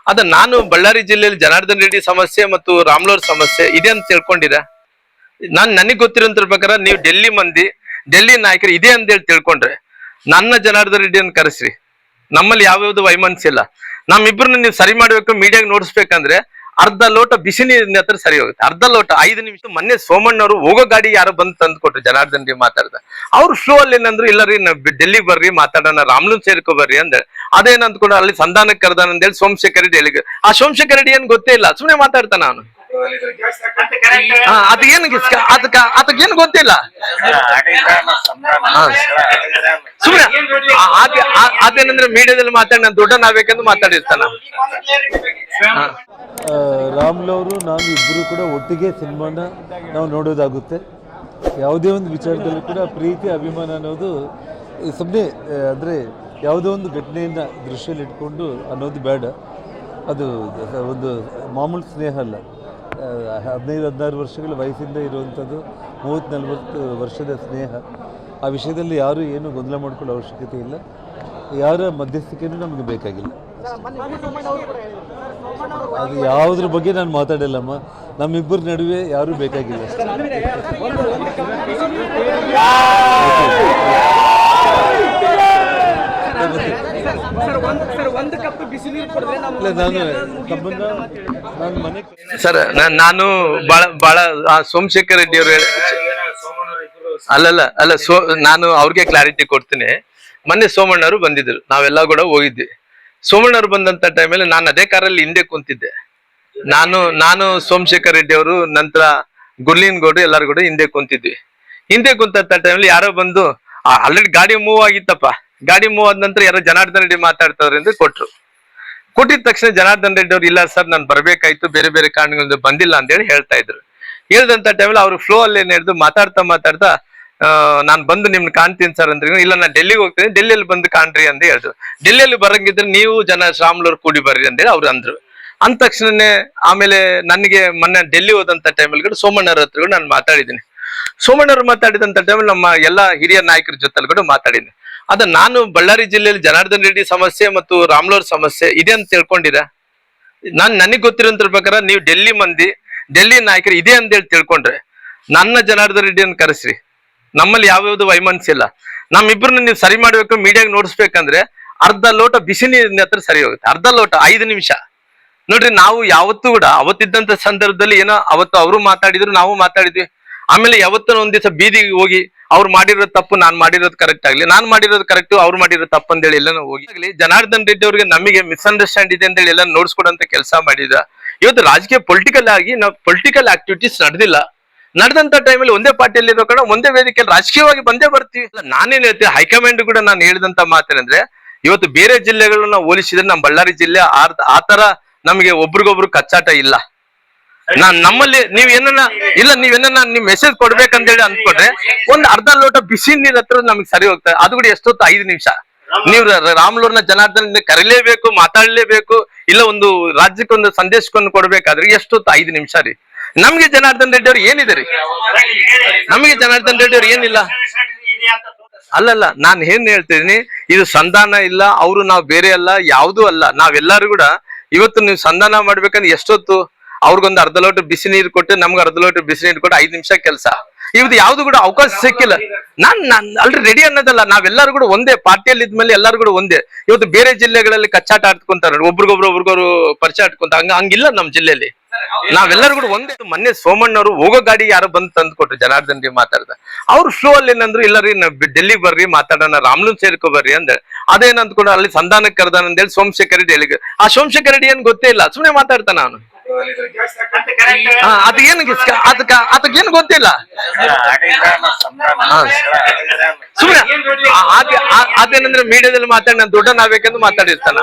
ಅದ ನಾನು ಬಳ್ಳಾರಿ ಜಿಲ್ಲೆಯಲ್ಲಿ ಜನಾರ್ದನ್ ರೆಡ್ಡಿ ಸಮಸ್ಯೆ ಮತ್ತು ರಾಮ್ಲೋರ್ ಸಮಸ್ಯೆ ಇದೆ ಅಂತ ತಿಳ್ಕೊಂಡಿರ. ನನಗ್ ಗೊತ್ತಿರೋಂತರ ಪ್ರಕಾರ ನೀವು ಡೆಲ್ಲಿ ಮಂದಿ, ಡೆಲ್ಲಿ ನಾಯಕರು ಇದೆ ಅಂತ ಹೇಳಿ ತಿಳ್ಕೊಂಡ್ರೆ ನನ್ನ ಜನಾರ್ದನ್ ರೆಡ್ಡಿಯನ್ನು ಕರೆಸ್ರಿ. ನಮ್ಮಲ್ಲಿ ಯಾವ್ಯಾವ್ದು ವೈಮನಸ್ಯ ಇಲ್ಲ. ನಮ್ಮಿಬ್ರನ್ನ ನೀವು ಸರಿ ಮಾಡ್ಬೇಕು, ಮೀಡಿಯಾಗ ನೋಡಿಸ್ಬೇಕಂದ್ರೆ ಅರ್ಧ ಲೋಟ ಬಿಸಿ ನೀರಿನ ಹತ್ರ ಸರಿ ಹೋಗುತ್ತೆ. ಅರ್ಧ ಲೋಟ 5 ನಿಮಿಷ. ಮೊನ್ನೆ ಸೋಮಣ್ಣವರು ಹೋಗೋ ಗಾಡಿ ಯಾರೋ ಬಂದು ತಂದು ಕೊಟ್ರು ಜನಾರ್ದನ್ ರೆಡ್ಡಿ ಮಾತಾಡ್ದ. ಅವ್ರು ಶೋ ಅಲ್ಲಿ ಏನಂದ್ರು, ಇಲ್ಲ ರೀ ಡೆಲ್ಲಿಗೆ ಬರ್ರಿ ಮಾತಾಡೋಣ, ರಾಮ್ಲೂನ್ ಸೇರ್ಕೊ ಬರ್ರಿ ಅಂದ. ಅದೇನ್ ಅಂದ್ಕೊಂಡು ಅಲ್ಲಿ ಸಂಧಾನಕ್ಕೆ ಕರ್ದಾನ ಅಂತೇಳಿ ಸೋಮಶೇಖರ್ ರೆಡ್ಡಿ ಹೇಳಿದ್ರು. ಆ ಸೋಮಶೇಖರ್ ರೆಡ್ಡಿ ಏನ್ ಗೊತ್ತೇ ಇಲ್ಲ, ಸುಮ್ನೆ ಮಾತಾಡ್ತಾನ ಅವನು. ಅದಕ್ಕೇನು ಗೊತ್ತಿಲ್ಲ ಸುಮ್ನೆ. ಅದೇನಂದ್ರೆ ಮೀಡಿಯಾದಲ್ಲಿ ಮಾತಾಡಿ ನಾನು ದೊಡ್ಡನಾಗಬೇಕೆಂದು ಮಾತಾಡಿರ್ತಾನ. ರಾಮ್ಲವರು ನಾನು ಇಬ್ಬರು ಕೂಡ ಒಟ್ಟಿಗೆ ಸಿನಿಮಾನ ನಾವು ನೋಡೋದಾಗುತ್ತೆ. ಯಾವುದೇ ಒಂದು ವಿಚಾರದಲ್ಲೂ ಕೂಡ ಪ್ರೀತಿ ಅಭಿಮಾನ ಅನ್ನೋದು ಸುಮ್ಮನೆ ಅಂದರೆ ಯಾವುದೋ ಒಂದು ಘಟನೆಯನ್ನು ದೃಶ್ಯದಲ್ಲಿ ಇಟ್ಕೊಂಡು ಅನ್ನೋದು ಬೇಡ. ಅದು ಒಂದು ಮಾಮೂಲು ಸ್ನೇಹ ಅಲ್ಲ. 15-16 ವರ್ಷಗಳ ವಯಸ್ಸಿಂದ ಇರುವಂಥದ್ದು 30-40 ವರ್ಷದ ಸ್ನೇಹ. ಆ ವಿಷಯದಲ್ಲಿ ಯಾರು ಏನು ಗೊಂದಲ ಮಾಡ್ಕೊಳ್ಳೋ ಅವಶ್ಯಕತೆ ಇಲ್ಲ. ಯಾರ ಮಧ್ಯಸ್ಥಿಕೆಯೂ ನಮಗೆ ಬೇಕಾಗಿಲ್ಲ. ಅದು ಯಾವುದ್ರ ಬಗ್ಗೆ ನಾನು ಮಾತಾಡಲ್ಲಮ್ಮ. ನಮ್ಮಿಬ್ಬರ ನಡುವೆ ಯಾರೂ ಬೇಕಾಗಿಲ್ಲ. ಸರ್ ನಾನು ಬಹಳ ಸೋಮಶೇಖರ್ ರೆಡ್ಡಿ ಅವರು ಅಲ್ಲ ನಾನು ಅವ್ರಿಗೆ ಕ್ಲಾರಿಟಿ ಕೊಡ್ತೀನಿ. ಮೊನ್ನೆ ಸೋಮಣ್ಣವರು ಬಂದಿದ್ರು, ನಾವೆಲ್ಲ ಕೂಡ ಹೋಗಿದ್ವಿ. ಸೋಮಣ್ಣವ್ರು ಬಂದಂತ ಟೈಮಲ್ಲಿ ನಾನು ಅದೇ ಕಾರಲ್ಲಿ ಹಿಂದೆ ಕುಂತಿದ್ದೆ. ನಾನು ಸೋಮಶೇಖರ್ ರೆಡ್ಡಿ ಅವರು, ನಂತರ ಗುರ್ಲಿನ್ ಗೌಡ್ರು ಎಲ್ಲರೂ ಕೂಡ ಹಿಂದೆ ಕುಂತಿದ್ವಿ. ಹಿಂದೆ ಕುಂತಂತ ಟೈಮಲ್ಲಿ ಯಾರೋ ಬಂದು, ಆಲ್ರೆಡಿ ಗಾಡಿ ಮೂವ್ ಆಗಿತ್ತಪ್ಪ, ಗಾಡಿ ಮೂವ್ ಆದ ನಂತರ ಯಾರೋ ಜನಾರ್ದನ್ ರೆಡ್ಡಿ ಮಾತಾಡ್ತಾವ್ರೆ ಅಂತ ಕೊಟ್ಟಿದ ತಕ್ಷಣ ಜನಾರ್ದನ್ ರೆಡ್ಡಿ ಅವ್ರು, ಇಲ್ಲ ಸರ್ ನಾನು ಬರ್ಬೇಕಾಯ್ತು, ಬೇರೆ ಬೇರೆ ಕಾರಣಗಳಿಂದ ಬಂದಿಲ್ಲ ಅಂತ ಹೇಳಿ ಹೇಳ್ತಾ ಇದ್ರು. ಹೇಳ್ದಂತ ಟೈಮಲ್ಲಿ ಅವ್ರು ಫ್ಲೋ ಅಲ್ಲಿ ಏನ್ ಹೇಳಿದ್ರು, ಮಾತಾಡ್ತಾ ನಾನ್ ಬಂದು ನಿಮ್ನ ಕಾಣ್ತೀನಿ ಸರ್ ಅಂದ್ರೆ, ಇಲ್ಲ ನಾನು ಡೆಲ್ಲಿಗೆ ಹೋಗ್ತೀನಿ, ಡೆಲ್ಲಿಯಲ್ಲಿ ಬಂದು ಕಾಣ್ರಿ ಅಂತ ಹೇಳಿದ್ರು. ಡೆಲ್ಲಿಯಲ್ಲಿ ಬರಂಗಿದ್ರೆ ನೀವು ರಾಮ್ಲವ್ರು ಕೂಡಿ ಬರ್ರಿ ಅಂತೇಳಿ ಅವ್ರು ಅಂದ್ರು. ಅಂದ ತಕ್ಷಣನೇ ಆಮೇಲೆ ನನಗೆ ಮೊನ್ನೆ ಡೆಲ್ಲಿ ಹೋದಂತ ಟೈಮಲ್ಲಿ ಕೂಡ ಸೋಮಣ್ಣವ್ರ ಹತ್ರ ಕೂಡ ನಾನು ಮಾತಾಡಿದ್ದೀನಿ. ಸೋಮಣ್ಣವ್ರು ಮಾತಾಡಿದಂತ ಟೈಮಲ್ಲಿ ನಮ್ಮ ಎಲ್ಲಾ ಹಿರಿಯ ನಾಯಕರ ಜೊತೆಲಿ ಕೂಡ ಮಾತಾಡಿದ್ದೀನಿ. ಅದ ನಾನು ಬಳ್ಳಾರಿ ಜಿಲ್ಲೆಯಲ್ಲಿ ಜನಾರ್ದನ್ ರೆಡ್ಡಿ ಸಮಸ್ಯೆ ಮತ್ತು ರಾಮ್ಲೋರ್ ಸಮಸ್ಯೆ ಇದೆ ಅಂತ ತಿಳ್ಕೊಂಡಿರ. ನನಗ್ ಗೊತ್ತಿರೋಂತರ ಪ್ರಕಾರ ನೀವು ಡೆಲ್ಲಿ ಮಂದಿ, ಡೆಲ್ಲಿ ನಾಯಕರು ಇದೆ ಅಂತ ಹೇಳಿ ತಿಳ್ಕೊಂಡ್ರೆ ನನ್ನ ಜನಾರ್ದನ್ ರೆಡ್ಡಿಯನ್ನು ಕರೆಸ್ರಿ. ನಮ್ಮಲ್ಲಿ ಯಾವ್ಯಾವ್ದು ವೈಮನಸ್ಯ ಇಲ್ಲ. ನಮ್ಮಿಬ್ರನ್ನ ನೀವು ಸರಿ ಮಾಡ್ಬೇಕು, ಮೀಡಿಯಾಗ ನೋಡಿಸ್ಬೇಕಂದ್ರೆ ಅರ್ಧ ಲೋಟ ಬಿಸಿ ನೀರಿನ ಹತ್ರ ಸರಿ ಹೋಗುತ್ತೆ. ಅರ್ಧ ಲೋಟ 5 ನಿಮಿಷ. ನೋಡ್ರಿ, ನಾವು ಯಾವತ್ತೂ ಕೂಡ ಅವತ್ತಿದ್ದಂತ ಸಂದರ್ಭದಲ್ಲಿ ಏನೋ ಅವತ್ತು ಅವರು ಮಾತಾಡಿದ್ರು, ನಾವು ಮಾತಾಡಿದ್ವಿ. ಆಮೇಲೆ ಯಾವತ್ತೂ ಒಂದ್ ದಿವಸ ಬೀದಿಗೆ ಹೋಗಿ ಅವ್ರು ಮಾಡಿರೋದು ತಪ್ಪು, ನಾನ್ ಮಾಡಿರೋದು ಕರೆಕ್ಟ್ ಆಗ್ಲಿ, ನಾನ್ ಮಾಡಿರೋದು ಕರೆಕ್ಟ್, ಅವ್ರು ಮಾಡಿರೋದು ತಪ್ಪು ಅಂತೇಳಿ ಎಲ್ಲ ಹೋಗಿ ಜನಾರ್ದನ್ ರೆಡ್ಡಿ ಅವ್ರಿಗೆ ನಮಗೆ ಮಿಸ್ಅಂಡರ್ಸ್ಟ್ಯಾಂಡ್ ಇದೆ ಅಂತೇಳಿ ಎಲ್ಲ ನೋಡ್ಸ್ಕೊಡಂತ ಕೆಲಸ ಮಾಡಿದ. ಇವತ್ತು ರಾಜಕೀಯ ಪೊಲಿಟಿಕಲ್ ಆಗಿ ನಾವು ಪೊಲಿಟಿಕಲ್ ಆಕ್ಟಿವಿಟೀಸ್ ನಡೆದಿಲ್ಲ. ನಡೆದಂತ ಟೈಮಲ್ಲಿ ಒಂದೇ ಪಾರ್ಟಿಯಲ್ಲಿ ಇರೋ ಕಾರಣ ಒಂದೇ ವೇದಿಕೆಯಲ್ಲಿ ರಾಜಕೀಯವಾಗಿ ಬಂದೇ ಬರ್ತೀವಿ. ನಾನೇನ್ ಹೇಳ್ತೀನಿ, ಹೈಕಮಾಂಡ್ ಕೂಡ ನಾನು ಹೇಳಿದಂತ ಮಾತೇನಂದ್ರೆ, ಇವತ್ತು ಬೇರೆ ಜಿಲ್ಲೆಗಳನ್ನ ಹೋಲಿಸಿದ್ರೆ ನಮ್ಮ ಬಳ್ಳಾರಿ ಜಿಲ್ಲೆ ಆತರ ನಮಗೆ ಒಬ್ರಿಗೊಬ್ರು ಕಚ್ಚಾಟ ಇಲ್ಲ. ನಮ್ಮಲ್ಲಿ ನೀವೇನ ನೀವ್ ಮೆಸೇಜ್ ಕೊಡ್ಬೇಕಂತ ಹೇಳಿ ಅಂದ್ಕೊಂಡ್ರೆ ಒಂದ್ ಅರ್ಧ ಲೋಟ ಬಿಸಿ ನೀರ್ ಹತ್ರ ನಮ್ಗೆ ಸರಿ ಹೋಗ್ತದೆ. ಅದು ಕೂಡ ಎಷ್ಟೊತ್ತು 5 ನಿಮಿಷ. ನೀವು ರಾಮ್ಲೂರ್ನ ಜನಾರ್ದನ್ ಕರೀಲೇಬೇಕು, ಮಾತಾಡ್ಲೇಬೇಕು, ಇಲ್ಲ ಒಂದು ರಾಜ್ಯಕ್ಕೆ ಒಂದು ಸಂದೇಶವನ್ನು ಕೊಡ್ಬೇಕಾದ್ರೆ ಎಷ್ಟೊತ್ತು 5 ನಿಮಿಷ ರೀ. ನಮ್ಗೆ ಜನಾರ್ದನ್ ರೆಡ್ಡಿ ಅವ್ರು ಏನಿದೆ ರೀ? ನಮಗೆ ಜನಾರ್ದನ್ ರೆಡ್ಡಿ ಅವ್ರು ಏನಿಲ್ಲ. ಅಲ್ಲಲ್ಲ, ನಾನ್ ಏನ್ ಹೇಳ್ತಿದೀನಿ, ಇದು ಸಂಧಾನ ಇಲ್ಲ, ಅವರು ನಾವು ಬೇರೆ ಅಲ್ಲ, ಯಾವ್ದೂ ಅಲ್ಲ. ನಾವೆಲ್ಲರೂ ಕೂಡ ಇವತ್ತು ನೀವು ಸಂಧಾನ ಮಾಡ್ಬೇಕಂದ್ರೆ ಎಷ್ಟೊತ್ತು? ಅವ್ರಿಗೊಂದು ಅರ್ಧ ಲೋಟ ಬಿಸಿ ನೀರು ಕೊಟ್ಟು, ನಮ್ಗೆ ಅರ್ಧ ಲೋಟ ಬಿಸಿ ನೀರು ಕೊಟ್ಟು 5 ನಿಮಿಷ ಕೆಲಸ. ಇವತ್ತು ಯಾವ್ದು ಕೂಡ ಅವಕಾಶ ಸಿಕ್ಕಿಲ್ಲ. ನಾನ್ ಆಲ್ರೆಡಿ ರೆಡಿ ಅನ್ನೋದಲ್ಲ, ನಾವೆಲ್ಲರೂ ಕೂಡ ಒಂದೇ ಪಾರ್ಟಿಯಲ್ಲಿ ಇದ್ಮೇಲೆ ಎಲ್ಲರೂ ಕೂಡ ಒಂದೇ. ಇವತ್ತು ಬೇರೆ ಜಿಲ್ಲೆಗಳಲ್ಲಿ ಕಚ್ಚಾಟ ಆಡ್ಕೊಂತಾರೆ, ಒಬ್ರಿಗೊಬ್ರು ಪರಿಚಯ ಆಡ್ಕೊಂತ, ಹಂಗಿಲ್ಲ ನಮ್ಮ ಜಿಲ್ಲೆಯಲ್ಲಿ. ನಾವೆಲ್ಲರೂ ಕೂಡ ಒಂದೇ. ಮೊನ್ನೆ ಸೋಮಣ್ಣವರು ಹೋಗೋ ಗಾಡಿ ಯಾರೋ ಬಂದು ತಂದು ಕೊಟ್ರು ಜನಾರ್ದನ್ ರೆಡ್ಡಿ ಮಾತಾಡ್ದ. ಅವ್ರು ಶೋ ಅಲ್ಲಿ ಏನಂದ್ರು, ಇಲ್ಲ ರೀ ಡೆಲ್ಲಿಗೆ ಬರ್ರಿ ಮಾತಾಡೋಣ, ರಾಮ್ಲೂನ್ ಸೇರ್ಕೊ ಬರ್ರಿ ಅಂದ. ಅದೇನ್ ಅಂದ್ಕೊಂಡು ಅಲ್ಲಿ ಸಂಧಾನಕ್ಕೆ ಕರ್ದಾನ ಅಂತೇಳಿ ಸೋಮಶೇಖರ್ ರೆಡ್ಡಿ ಹೇಳಿದ್ರು. ಆ ಸೋಮಶೇಖರ್ ರೆಡ್ಡಿ ಏನ್ ಗೊತ್ತೇ ಇಲ್ಲ, ಸುಮ್ನೆ ಮಾತಾಡ್ತಾನ ಅವನು. ಅದಕ್ಕೇನು ಗೊತ್ತಿಲ್ಲ ಸುಮ್ನೆ. ಅದೇನಂದ್ರೆ ಮೀಡಿಯಾದಲ್ಲಿ ಮಾತಾಡಿ ನಾನು ದೊಡ್ಡನಾಗಬೇಕೆಂದು ಮಾತಾಡಿರ್ತಾನ.